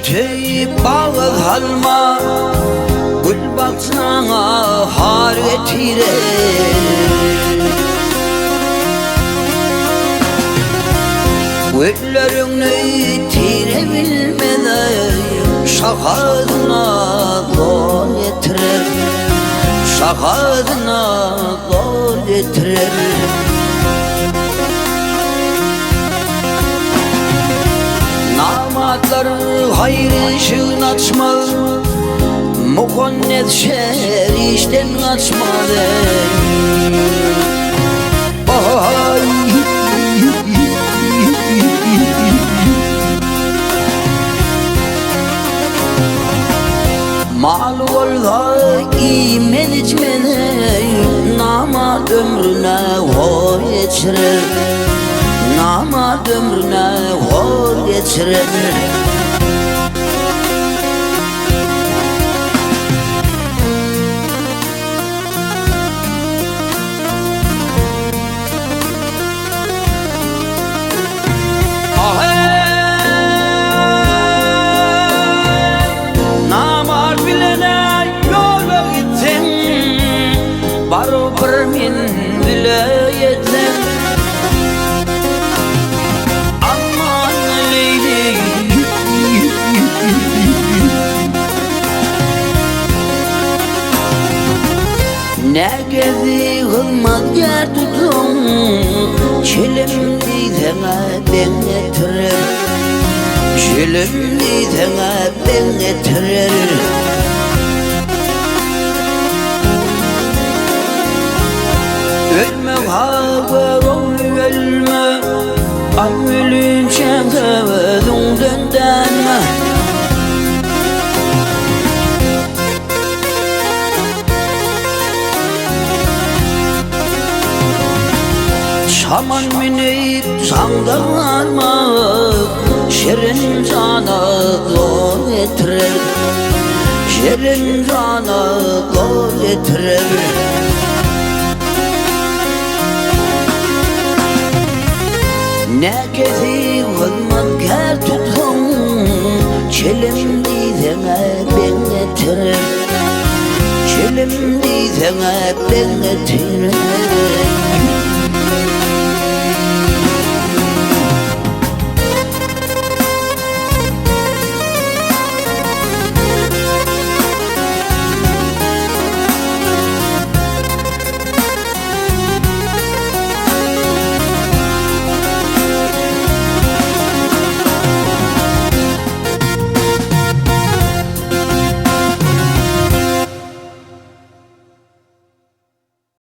tüy bağı halma gül baksana har getirer güllerini tire bilmeden şakadına gol getirer şakadına gol getirer namatları hayır ışığın açmaz mukonnet şer işten kaçmadı mal olda imen içmene namad ömrüne hor geçirir namad ömrüne hor geçirir barobir men viloyatdan aman leyli negezi hizmatga tutun çilimli sana ben getirir çilimli sana ben getirir ölme haberim ölme ay ölünce kavadın döndenme şaman minip sandan armak şirin cana gol getirir şirin cana gol getirir nekezi hizmetgar tutun çilimli sana ben getirir çilimli sana ben getirir